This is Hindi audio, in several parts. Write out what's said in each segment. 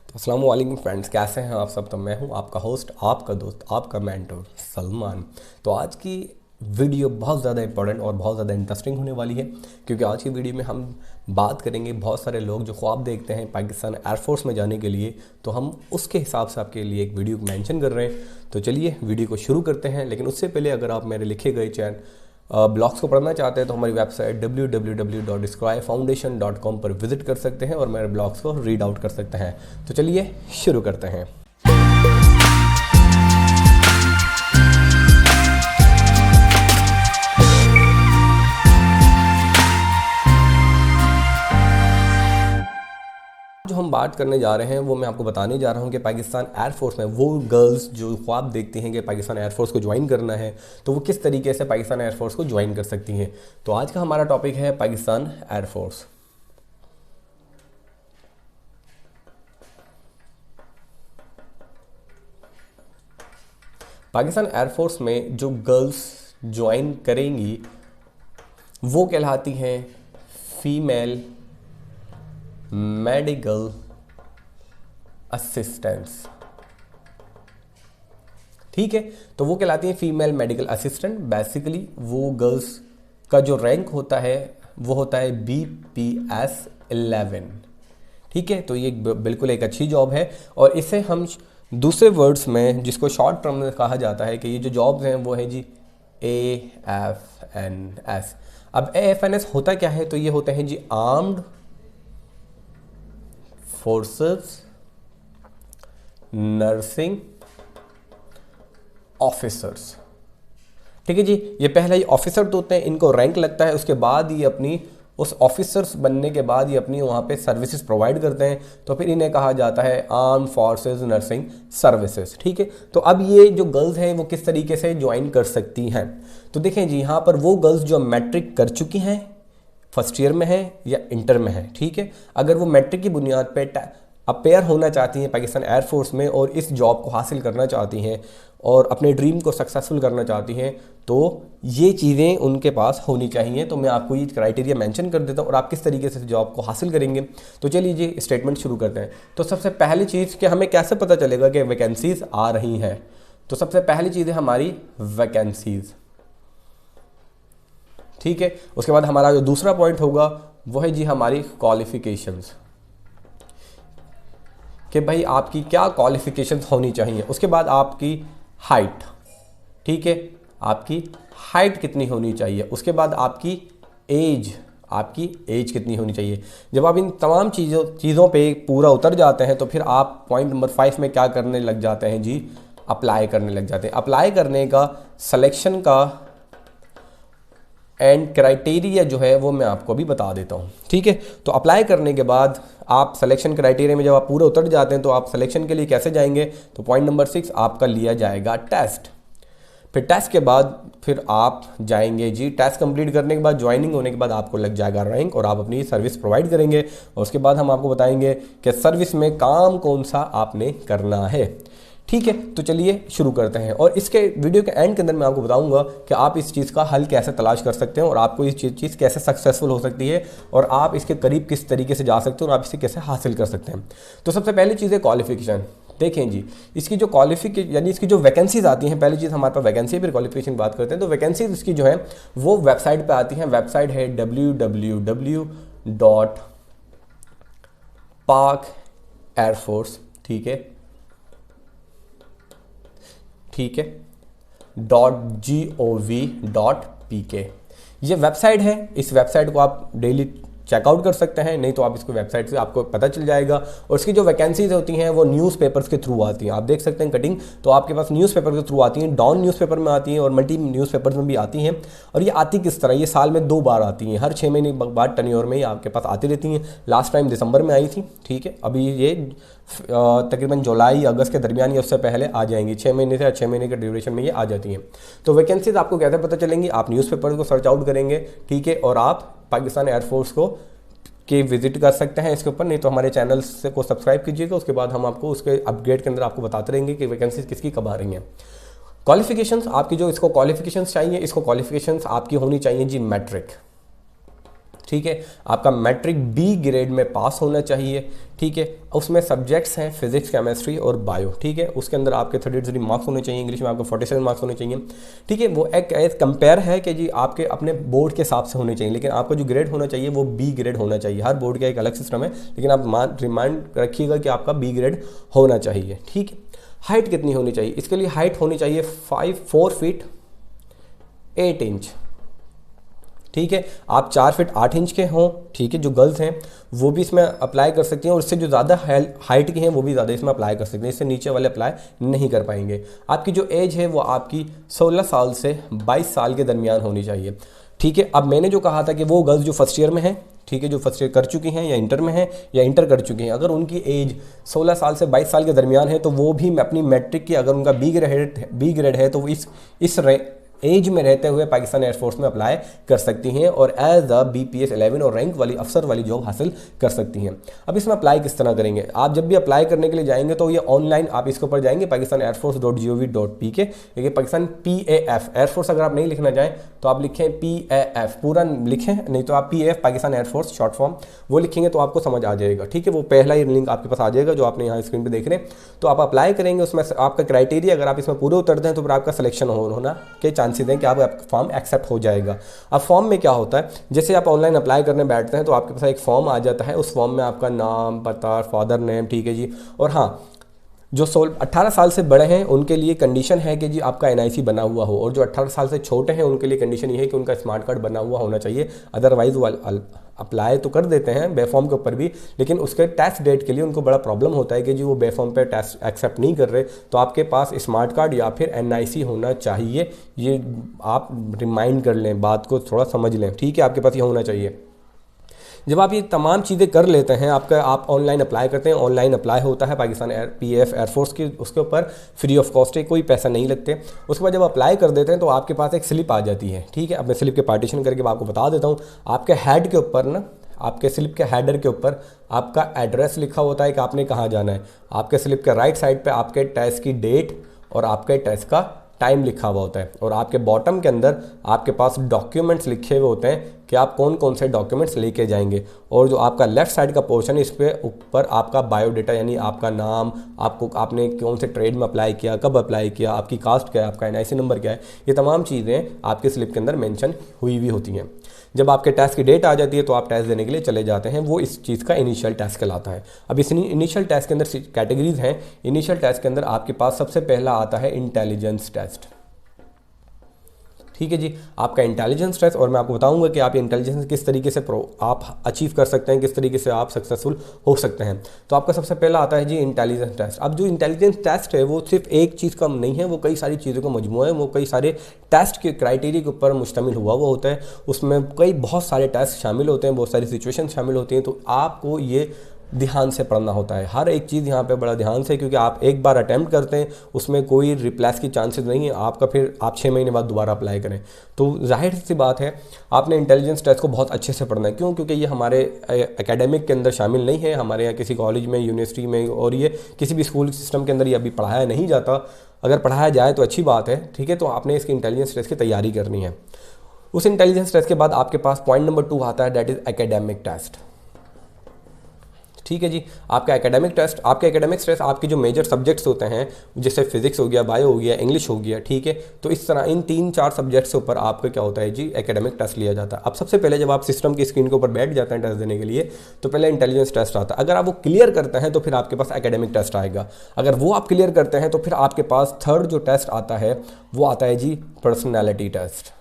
तो अस्सलाम वालेकुम फ्रेंड्स, कैसे हैं आप सब। तो मैं हूं आपका होस्ट, आपका दोस्त, आपका मेंटर सलमान। तो आज की वीडियो बहुत ज़्यादा इंपॉर्टेंट और बहुत ज़्यादा इंटरेस्टिंग होने वाली है, क्योंकि आज की वीडियो में हम बात करेंगे बहुत सारे लोग जो ख्वाब देखते हैं पाकिस्तान एयरफोर्स में जाने के लिए। तो हम उसके हिसाब से आपके लिए एक वीडियो मेंशन कर रहे हैं। तो चलिए वीडियो को शुरू करते हैं। लेकिन उससे पहले अगर आप मेरे लिखे गए ब्लॉग्स को पढ़ना चाहते हैं तो हमारी वेबसाइट www.skyfoundation.com पर विजिट कर सकते हैं और मेरे ब्लॉग्स को रीड आउट कर सकते हैं। तो चलिए शुरू करते हैं। जो हम बात करने जा रहे हैं वो मैं आपको बताने जा रहा हूं कि पाकिस्तान एयरफोर्स में वो गर्ल्स जो ख्वाब देखती हैं कि पाकिस्तान एयरफोर्स को ज्वाइन करना है, तो वो किस तरीके से पाकिस्तान एयरफोर्स को ज्वाइन कर सकती हैं। तो आज का हमारा टॉपिक है पाकिस्तान एयरफोर्स। पाकिस्तान एयरफोर्स में जो गर्ल्स ज्वाइन करेंगी वो कहलाती हैं फीमेल मेडिकल असिस्टेंट्स। ठीक है, तो वो कहलाती हैं फीमेल मेडिकल असिस्टेंट। बेसिकली वो गर्ल्स का जो रैंक होता है वो होता है BPS 11। ठीक है, तो ये बिल्कुल एक अच्छी जॉब है और इसे हम दूसरे वर्ड्स में जिसको शॉर्ट टर्म में कहा जाता है कि ये जो जॉब्स हैं वो है जी AFNS। अब AFNS होता क्या है, तो ये होते हैं जी आर्म्ड फोर्सेस नर्सिंग ऑफिसर्स। ठीक है जी, ये पहला ही ऑफिसर तो होते हैं, इनको रैंक लगता है, उसके बाद ये अपनी उस ऑफिसर्स बनने के बाद ये अपनी वहाँ पे सर्विसेज प्रोवाइड करते हैं, तो फिर इन्हें कहा जाता है आर्म फोर्सेस नर्सिंग सर्विसेज। ठीक है, तो अब ये जो गर्ल्स हैं वो किस तरीके से ज्वाइन कर सकती हैं। तो देखें जी, यहाँ पर वो गर्ल्स जो मैट्रिक कर चुकी हैं, फर्स्ट ईयर में है या इंटर में है। ठीक है, अगर वो मैट्रिक की बुनियाद पे अपेयर होना चाहती हैं पाकिस्तान एयरफोर्स में और इस जॉब को हासिल करना चाहती हैं और अपने ड्रीम को सक्सेसफुल करना चाहती हैं, तो ये चीज़ें उनके पास होनी चाहिए। तो मैं आपको ये क्राइटेरिया मेंशन कर देता हूँ और आप किस तरीके से जॉब को हासिल करेंगे। तो चलिए जी स्टेटमेंट शुरू करते हैं। तो सबसे पहली चीज़ कि हमें कैसे पता चलेगा कि वैकेंसीज आ रही हैं। तो सबसे पहली चीज़ है हमारी वैकेंसीज। ठीक है, उसके बाद हमारा जो दूसरा पॉइंट होगा वो है जी हमारी क्वालिफिकेशंस, कि भाई आपकी क्या क्वालिफिकेशंस होनी चाहिए। उसके बाद आपकी हाइट। ठीक है, आपकी हाइट कितनी होनी चाहिए। उसके बाद आपकी एज कितनी होनी चाहिए। जब आप इन तमाम चीज़ों पे पूरा उतर जाते हैं तो फिर आप पॉइंट नंबर 5 में क्या करने लग जाते हैं जी, अप्लाई करने लग जाते हैं। अप्लाई करने का सिलेक्शन का एंड क्राइटेरिया जो है वो मैं आपको अभी बता देता हूँ। ठीक है, तो अप्लाई करने के बाद आप सिलेक्शन क्राइटेरिया में जब आप पूरे उतर जाते हैं तो आप सिलेक्शन के लिए कैसे जाएंगे। तो पॉइंट नंबर 6 आपका लिया जाएगा टेस्ट। फिर टेस्ट के बाद फिर आप जाएंगे जी, टेस्ट कंप्लीट करने के बाद ज्वाइनिंग होने के बाद आपको लग जाएगा रैंक और आप अपनी सर्विस प्रोवाइड करेंगे। और उसके बाद हम आपको बताएंगे कि सर्विस में काम कौन सा आपने करना है। ठीक है, तो चलिए शुरू करते हैं और इसके वीडियो के एंड के अंदर मैं आपको बताऊंगा कि आप इस चीज़ का हल कैसे तलाश कर सकते हैं और आपको इस चीज़ कैसे सक्सेसफुल हो सकती है और आप इसके करीब किस तरीके से जा सकते हैं और आप इसे कैसे हासिल कर सकते हैं। तो सबसे पहली चीज़ है क्वालिफिकेशन। देखें जी, इसकी जो क्वालिफिकेशन यानी इसकी जो वैकेंसीज आती हैं, पहली चीज़ हमारे पास वैकेंसी फिर क्वालिफिकेशन की बात करते हैं। तो वैकेंसीज इसकी जो है वो वेबसाइट पर आती हैं। वेबसाइट है www.pak.airforce। ठीक है .gov.pk ये वेबसाइट है। इस वेबसाइट को आप डेली चेकआउट कर सकते हैं, नहीं तो आप इसको वेबसाइट से आपको पता चल जाएगा। और इसकी जो वैकेंसीज होती हैं वो न्यूज़पेपर्स के थ्रू आती हैं। आप देख सकते हैं कटिंग, तो आपके पास न्यूज़पेपर के थ्रू आती हैं। डॉन न्यूज़पेपर में आती हैं और मल्टी न्यूज़पेपर्स में भी आती हैं। और ये आती किस तरह, ये साल में 2 बार आती हैं, हर 6 महीने बाद टर्नओवर में ही आपके पास आती रहती हैं। लास्ट टाइम दिसंबर में आई थी। ठीक है, अभी ये तकरीबन जुलाई अगस्त के दरमियान या उससे पहले आ जाएंगी। 6 महीने से 6 महीने के ड्यूरेशन में ये आ जाती हैं। तो वैकेंसीज आपको कैसे पता चलेंगी, आप न्यूज़पेपर को सर्च आउट करेंगे। ठीक है, और आप पाकिस्तान एयरफोर्स को के विजिट कर सकते हैं इसके ऊपर, नहीं तो हमारे चैनल से को सब्सक्राइब कीजिएगा। उसके बाद हम आपको उसके अपग्रेड के अंदर आपको बताते रहेंगे कि वैकेंसीज किसकी कब आ रही हैं। क्वालिफिकेशंस आपकी जो इसको क्वालिफिकेशंस चाहिए, इसको क्वालिफिकेशंस आपकी होनी चाहिए जी मैट्रिक। ठीक है। आपका मैट्रिक बी ग्रेड में पास होना चाहिए, ठीक है। उसमें सब्जेक्ट्स हैं फिजिक्स, केमिस्ट्री और बायो, ठीक है। उसके अंदर आपके 33 मार्क्स होने चाहिए, इंग्लिश में आपको 47 मार्क्स होने चाहिए, ठीक है। वो एक कंपेयर है कि जी आपके अपने बोर्ड के हिसाब से होने चाहिए, लेकिन आपका जो ग्रेड होना चाहिए वो बी ग्रेड होना चाहिए। हर बोर्ड का एक अलग सिस्टम है, लेकिन आप रिमाइंड रखिएगा कि आपका बी ग्रेड होना चाहिए, ठीक है। हाइट कितनी होनी चाहिए? इसके लिए हाइट होनी चाहिए 4 फीट 8 इंच, ठीक है। आप 4 फीट 8 इंच के हों, ठीक है। जो गर्ल्स हैं वो भी इसमें अप्लाई कर सकती हैं, और इससे जो ज़्यादा हाइट की हैं वो भी ज़्यादा इसमें अप्लाई कर सकते हैं, इससे नीचे वाले अप्लाई नहीं कर पाएंगे। आपकी जो एज है वो आपकी 16 साल से 22 साल के दरमियान होनी चाहिए, ठीक है। अब मैंने जो कहा था कि वो गर्ल्स जो फर्स्ट ईयर में हैं, ठीक है, जो फर्स्ट ईयर कर चुकी हैं या इंटर में हैं या इंटर कर चुकी हैं, अगर उनकी एज 16 साल से 22 साल के दरमियान है तो वो भी अपनी मैट्रिक की, अगर उनका बी ग्रेड है तो वो इस एज में रहते हुए पाकिस्तान एयरफोर्स में अप्लाई कर सकती हैं और एज अ BPS 11 और रैंक वाली अफसर वाली जॉब हासिल कर सकती हैं। अब इसमें अप्लाई किस तरह करेंगे? आप जब भी अप्लाई करने के लिए जाएंगे तो ये ऑनलाइन आप इसके ऊपर जाएंगे pakistanerforce.gov.pk, ये पाकिस्तान PAF एयरफोर्स, अगर आप नहीं लिखना चाहें तो आप लिखें PAF पूरा लिखें, नहीं तो आप PAF Pakistan air force short form वो लिखेंगे तो आपको समझ आ जाएगा, ठीक है। वो पहला ही लिंक आपके पास आ जाएगा जो आपने यहाँ स्क्रीन पर देख रहे हैं। तो आप अप्लाई करेंगे, उसमें आपका क्राइटेरिया अगर आप इसमें पूरे उतरते हैं तो फिर आपका सिलेक्शन होना के चांसेस हैं कि आपका फॉर्म एक्सेप्ट हो जाएगा। अब फॉर्म में क्या होता है, जैसे आप ऑनलाइन अप्लाई करने बैठते हैं तो आपके पास एक फॉर्म आ जाता है, उस फॉर्म में आपका नाम, पता, फादर नेम, ठीक है जी। और हाँ, जो 18 साल से बड़े हैं उनके लिए कंडीशन है कि जी आपका NIC बना हुआ हो, और जो 18 साल से छोटे हैं उनके लिए कंडीशन ये है कि उनका स्मार्ट कार्ड बना हुआ होना चाहिए। अदरवाइज वो अप्लाई तो कर देते हैं बेफॉर्म के ऊपर भी, लेकिन उसके टेस्ट डेट के लिए उनको बड़ा प्रॉब्लम होता है कि जी वो बेफॉर्म पे टेस्ट एक्सेप्ट नहीं कर रहे। तो आपके पास स्मार्ट कार्ड या फिर NIC होना चाहिए, ये आप रिमाइंड कर लें, बात को थोड़ा समझ लें, ठीक है। आपके पास ये होना चाहिए। जब आप ये तमाम चीज़ें कर लेते हैं, आप ऑनलाइन अप्लाई करते हैं, ऑनलाइन अप्लाई होता है पाकिस्तान PAF एयरफोर्स की, उसके ऊपर फ्री ऑफ कॉस्ट है, कोई पैसा नहीं लगते। उसके बाद जब अप्लाई कर देते हैं तो आपके पास एक स्लिप आ जाती है, ठीक है। अब मैं स्लिप के पार्टीशन करके आपको बता देता हूँ। आपके हेड के ऊपर ना, आपके स्लिप के हेडर के ऊपर आपका एड्रेस लिखा होता है कि आपने कहाँ जाना है। आपके स्लिप के राइट साइड पे आपके टेस्ट की डेट और आपके टेस्ट का टाइम लिखा हुआ होता है, और आपके बॉटम के अंदर आपके पास डॉक्यूमेंट्स लिखे हुए होते हैं कि आप कौन कौन से डॉक्यूमेंट्स लेके जाएंगे। और जो आपका लेफ्ट साइड का पोर्शन, इस पे ऊपर आपका बायोडाटा, यानी आपका नाम, आपने कौन से ट्रेड में अप्लाई किया, कब अप्लाई किया, आपकी कास्ट क्या है, आपका NIC नंबर क्या है, ये तमाम चीज़ें आपके स्लिप के अंदर मेंशन हुई हुई होती हैं। जब आपके टेस्ट की डेट आ जाती है तो आप टेस्ट देने के लिए चले जाते हैं, वो इस चीज़ का इनिशियल टेस्ट कहलाता है। अब इस इनिशियल टेस्ट के अंदर कैटेगरीज हैं। इनिशियल टेस्ट के अंदर आपके पास सबसे पहला आता है इंटेलिजेंस टेस्ट, ठीक है जी। आपका इंटेलिजेंस टेस्ट, और मैं आपको बताऊंगा कि आप इंटेलिजेंस किस तरीके से आप अचीव कर सकते हैं, किस तरीके से आप सक्सेसफुल हो सकते हैं। तो आपका सबसे पहला आता है जी इंटेलिजेंस टेस्ट। अब जो इंटेलिजेंस टेस्ट है वो सिर्फ एक चीज़ का नहीं है, वो कई सारी चीज़ों का मजमूआ है, वो कई सारे टेस्ट के क्राइटेरिया के ऊपर मुश्तमिल हुआ वो होता है। उसमें बहुत सारे टेस्ट शामिल होते हैं, बहुत सारी सिचुएशन शामिल होती हैं। तो आपको ये ध्यान से पढ़ना होता है, हर एक चीज़ यहाँ पे बड़ा ध्यान से, क्योंकि आप एक बार अटैम्प्ट करते हैं उसमें कोई रिप्लेस की चांसेस नहीं है आपका, फिर आप 6 महीने बाद दोबारा अप्लाई करें। तो जाहिर सी बात है आपने इंटेलिजेंस टेस्ट को बहुत अच्छे से पढ़ना है। क्यों? क्योंकि ये हमारे एकेडमिक के अंदर शामिल नहीं है, हमारे यहाँ किसी कॉलेज में, यूनिवर्सिटी में, और ये किसी भी स्कूल सिस्टम के अंदर ये अभी पढ़ाया नहीं जाता। अगर पढ़ाया जाए तो अच्छी बात है, ठीक है। तो आपने इसकी इंटेलिजेंस टेस्ट की तैयारी करनी है। उस इंटेलिजेंस टेस्ट के बाद आपके पास पॉइंट नंबर 2 आता है, दैट इज़ एकेडमिक टेस्ट, ठीक है जी। आपका एकेडमिक टेस्ट, आपके एकेडमिक टेस्ट आपके जो मेजर सब्जेक्ट्स होते हैं, जैसे फिजिक्स हो गया, बायो हो गया, इंग्लिश हो गया, ठीक है। तो इस तरह इन 3-4 सब्जेक्ट्स के ऊपर आपका क्या होता है जी, एकेडमिक टेस्ट लिया जाता है। अब सबसे पहले जब आप सिस्टम की स्क्रीन के ऊपर बैठ जाते हैं टेस्ट देने के लिए, तो पहले इंटेलिजेंस टेस्ट आता है। अगर आप वो क्लियर करते हैं तो फिर आपके पास एकेडमिक टेस्ट आएगा। अगर वो आप क्लियर करते हैं तो फिर आपके पास थर्ड जो टेस्ट आता है वो आता है जी पर्सनैलिटी टेस्ट,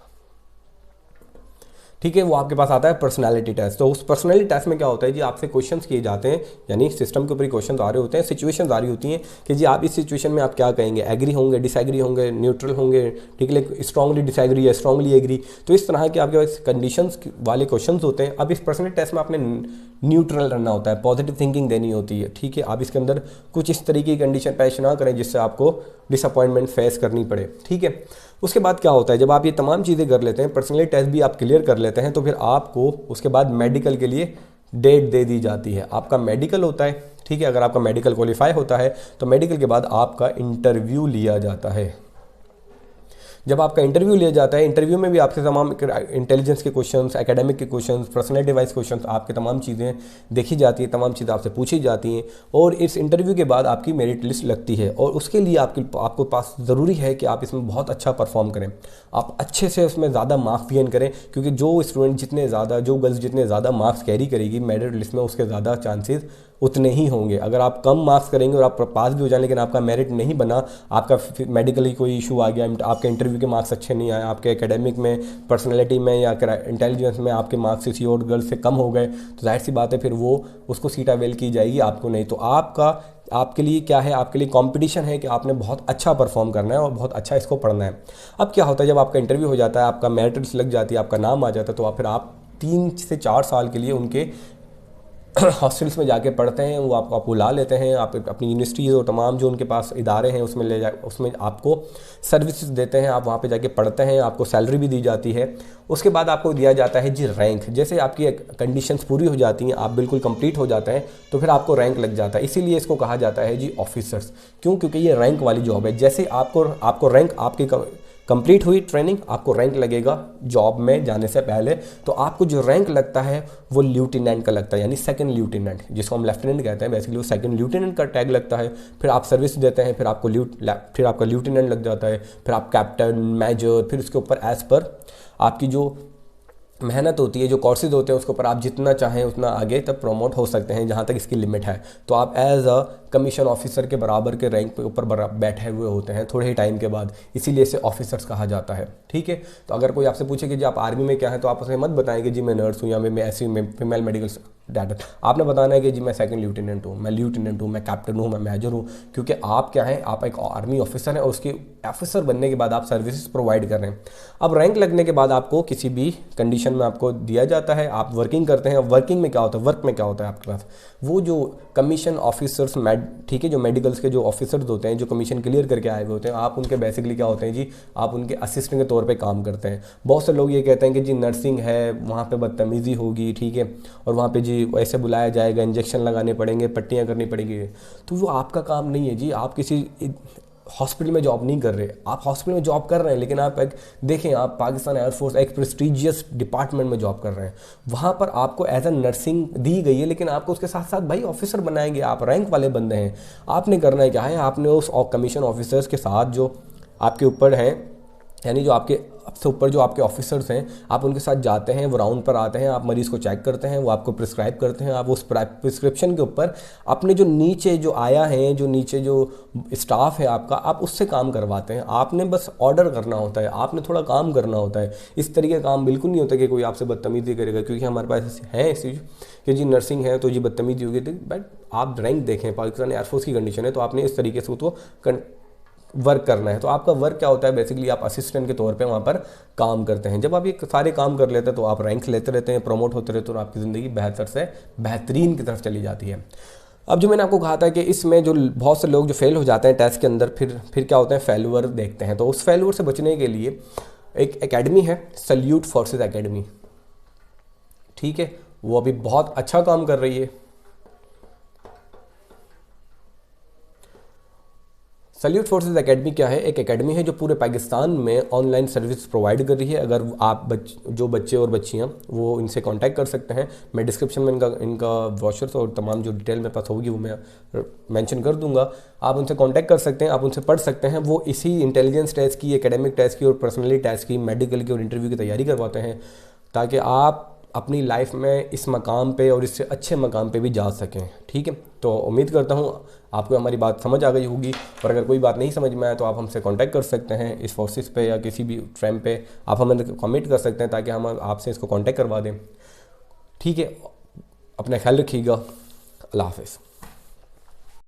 ठीक है। वो आपके पास आता है पर्सनालिटी टेस्ट। तो उस पर्सनालिटी टेस्ट में क्या होता है जी, आपसे क्वेश्चंस किए जाते हैं, यानी सिस्टम के ऊपर क्वेश्चन आ रहे होते हैं, सिचुएशंस आ रही होती हैं कि जी आप इस सिचुएशन में आप क्या कहेंगे, एग्री होंगे, डिसएग्री होंगे, न्यूट्रल होंगे, ठीक है, स्ट्रांगली डिसएग्री या स्ट्रांगली एग्री। तो इस तरह के आपके पास कंडीशंस वाले क्वेश्चंस होते हैं। अब इस पर्सनालिटी टेस्ट में आपने न्यूट्रल रहना होता है, पॉजिटिव थिंकिंग देनी होती है, ठीक है। आप इसके अंदर कुछ इस तरीके की कंडीशन पेश ना करें जिससे आपको डिसअपॉइंटमेंट फेस करनी पड़े, ठीक है। उसके बाद क्या होता है, जब आप ये तमाम चीज़ें कर लेते हैं, पर्सनैलिटी टेस्ट भी आप क्लियर कर लेते हैं, तो फिर आपको उसके बाद मेडिकल के लिए डेट दे दी जाती है। आपका मेडिकल होता है, ठीक है। अगर आपका मेडिकल क्वालिफाई होता है तो मेडिकल के बाद आपका इंटरव्यू लिया जाता है। जब आपका इंटरव्यू लिया जाता है, इंटरव्यू में भी आपसे तमाम इंटेलिजेंस के क्वेश्चंस, एकेडमिक के क्वेश्चंस, पर्सनैलिटी वाइज क्वेश्चंस, आपके तमाम चीज़ें देखी जाती हैं, तमाम चीज़ें आपसे पूछी जाती हैं और इस इंटरव्यू के बाद आपकी मेरिट लिस्ट लगती है और उसके लिए आपको पास ज़रूरी है कि आप इसमें बहुत अच्छा परफॉर्म करें, आप अच्छे से उसमें ज़्यादा मार्क्स गेन करें, क्योंकि जो स्टूडेंट जितने ज़्यादा, जो गर्ल्स जितने ज़्यादा मार्क्स कैरी करेगी मेरिट लिस्ट में, उसके ज़्यादा चांसेस उतने ही होंगे। अगर आप कम मार्क्स करेंगे और आप पास भी हो जाए लेकिन आपका मेरिट नहीं बना, आपका मेडिकली कोई इशू आ गया, आपके इंटरव्यू के मार्क्स अच्छे नहीं आए, आपके एकेडमिक में, पर्सनैलिटी में या इंटेलिजेंस में आपके मार्क्स किसी और गर्ल्स से कम हो गए, तो जाहिर सी बात है फिर वो उसको सीट अवेल की जाएगी, आपको नहीं। तो आपके लिए क्या है, आपके लिए कंपटीशन है कि आपने बहुत अच्छा परफॉर्म करना है और बहुत अच्छा इसको पढ़ना है। अब क्या होता है, जब आपका इंटरव्यू हो जाता है, आपका मेरिट लिस्ट लग जाती है, आपका नाम आ जाता है, तो फिर आप 3 से 4 साल के लिए उनके हॉस्टल्स में जाके पढ़ते हैं, वो आपको बुला लेते हैं, आप अपनी यूनिवर्सिटीज़ और तमाम जो उनके पास इदारे हैं उसमें उसमें आपको सर्विसेज देते हैं, आप वहाँ पे जाके पढ़ते हैं, आपको सैलरी भी दी जाती है। उसके बाद आपको दिया जाता है जी रैंक। जैसे आपकी कंडीशंस पूरी हो जाती हैं, आप बिल्कुल कंप्लीट हो जाते हैं, तो फिर आपको रैंक लग जाता है। इसीलिए इसको कहा जाता है जी ऑफिसर्स। क्यों? क्योंकि ये रैंक वाली जॉब है। जैसे आपको रैंक, आपकी कंप्लीट हुई ट्रेनिंग, आपको रैंक लगेगा जॉब में जाने से पहले। तो आपको जो रैंक लगता है वो लेफ्टिनेंट का लगता है, यानी सेकंड लेफ्टिनेंट, जिसको हम लेफ्टिनेंट कहते हैं, बेसिकली वो सेकंड लेफ्टिनेंट का टैग लगता है। फिर आप सर्विस देते हैं, फिर आपका लेफ्टिनेंट लग जाता है, फिर आप कैप्टन, मेजर, फिर उसके ऊपर एज पर आपकी जो मेहनत होती है, जो कोर्सेज होते हैं, उसके ऊपर आप जितना चाहें उतना आगे तक प्रमोट हो सकते हैं, जहाँ तक इसकी लिमिट है। तो आप एज अ कमीशन ऑफिसर के बराबर के रैंक पे ऊपर बैठे हुए होते हैं थोड़े ही टाइम के बाद, इसीलिए इसे ऑफिसर्स कहा जाता है। ठीक है, तो अगर कोई आपसे पूछे कि जी आप आर्मी में क्या है, तो आप उसे मत बताएं कि जी मैं नर्स हूँ या मैं ऐसी फीमेल मेडिकल डायरेक्टर। आपने बताना है कि जी मैं सेकंड लेफ्टिनेंट हूँ, मैं लेफ्टिनेंट हूँ, मैं कैप्टन हूँ, मैं मेजर हूँ, क्योंकि आप क्या हैं, आप एक आर्मी ऑफिसर हैं और उसके ऑफिसर बनने के बाद आप सर्विसेज प्रोवाइड कर रहे हैं। अब रैंक लगने के बाद आपको किसी भी कंडीशन में आपको दिया जाता है, आप वर्किंग करते हैं। वर्किंग में क्या होता है, वर्क में क्या होता है आपके पास, वो जो कमीशन ऑफिसर्स, ठीक है, जो मेडिकल्स के जो ऑफिसर्स होते हैं, जो कमीशन क्लियर करके आए हुए होते हैं, आप उनके बेसिकली क्या होते हैं जी, आप उनके असिस्टेंट के तौर पे काम करते हैं। बहुत से लोग ये कहते हैं कि जी नर्सिंग है, वहाँ पे बदतमीज़ी होगी, ठीक है, और वहाँ पे जी ऐसे बुलाया जाएगा, इंजेक्शन लगाने पड़ेंगे, पट्टियाँ करनी पड़ेंगी, तो वो आपका काम नहीं है जी। आप किसी हॉस्पिटल में जॉब नहीं कर रहे, आप हॉस्पिटल में जॉब कर रहे हैं, लेकिन आप देखें, आप पाकिस्तान एयरफोर्स एक प्रेस्टीजियस डिपार्टमेंट में जॉब कर रहे हैं, वहाँ पर आपको एज अ नर्सिंग दी गई है, लेकिन आपको उसके साथ साथ भाई ऑफिसर बनाएंगे, आप रैंक वाले बंदे हैं। आपने करना है क्या है, आपने उस कमीशन ऑफिसर्स के साथ जो आपके ऊपर हैं, यानी जो आपके सबसे ऊपर जो आपके ऑफिसर्स हैं, आप उनके साथ जाते हैं, वो राउंड पर आते हैं, आप मरीज़ को चेक करते हैं, वो आपको प्रिस्क्राइब करते हैं, आप उस प्रिस्क्रिप्शन के ऊपर अपने जो नीचे जो आया है, जो नीचे जो स्टाफ है आपका, आप उससे काम करवाते हैं। आपने बस ऑर्डर करना होता है, आपने थोड़ा काम करना होता है। इस तरीके का काम बिल्कुल नहीं होता कि कोई आपसे बदतमीज़ी करेगा, क्योंकि हमारे पास है ऐसी कि जी नर्सिंग है तो जी बदतमीज़ी होगी। बट आप रैंक देखें, पाकिस्तान एयरफोर्स की कंडीशन है, तो आपने इस तरीके से उसको वर्क करना है। तो आपका वर्क क्या होता है, बेसिकली आप असिस्टेंट के तौर पे वहाँ पर काम करते हैं। जब आप ये सारे काम कर लेते हैं तो आप रैंक लेते रहते हैं, प्रमोट होते रहते हैं और आपकी ज़िंदगी बेहतर से बेहतरीन की तरफ चली जाती है। अब जो मैंने आपको कहा था कि इसमें जो बहुत से लोग जो फेल हो जाते हैं टेस्ट के अंदर, फिर क्या होता है, फेलुअर देखते हैं। तो उस फेलुअर से बचने के लिए एक एकेडमी है, सल्यूट फोर्सेस एकेडमी, ठीक है, वो अभी बहुत अच्छा काम कर रही है। सल्यूट फोर्सेस एकेडमी क्या है, एक एकेडमी है जो पूरे पाकिस्तान में ऑनलाइन सर्विस प्रोवाइड कर रही है। अगर आप जो बच्चे और बच्चियां, वो इनसे कांटेक्ट कर सकते हैं। मैं डिस्क्रिप्शन में इनका ब्रोशर्स और तमाम जो डिटेल मेरे पास होगी वो मैं मेंशन कर दूंगा। आप उनसे कांटेक्ट कर सकते हैं, आप उनसे पढ़ सकते हैं। वो इसी इंटेलिजेंस टेस्ट की, एकेडमिक टेस्ट की और पर्सनैलिटी टेस्ट की, मेडिकल की और इंटरव्यू की तैयारी करवाते हैं, ताकि आप अपनी लाइफ में इस मकाम पे और इससे अच्छे मकाम पे भी जा सकें। ठीक है, तो उम्मीद करता हूँ आपको हमारी बात समझ आ गई होगी। और अगर कोई बात नहीं समझ में आए तो आप हमसे कांटेक्ट कर सकते हैं इस फोर्सेस पे या किसी भी फ्रेम पे आप हमें कमेंट कर सकते हैं, ताकि हम आपसे इसको कांटेक्ट करवा दें। ठीक है, अपना ख्याल रखिएगा। अल्लाह हाफ़िज़।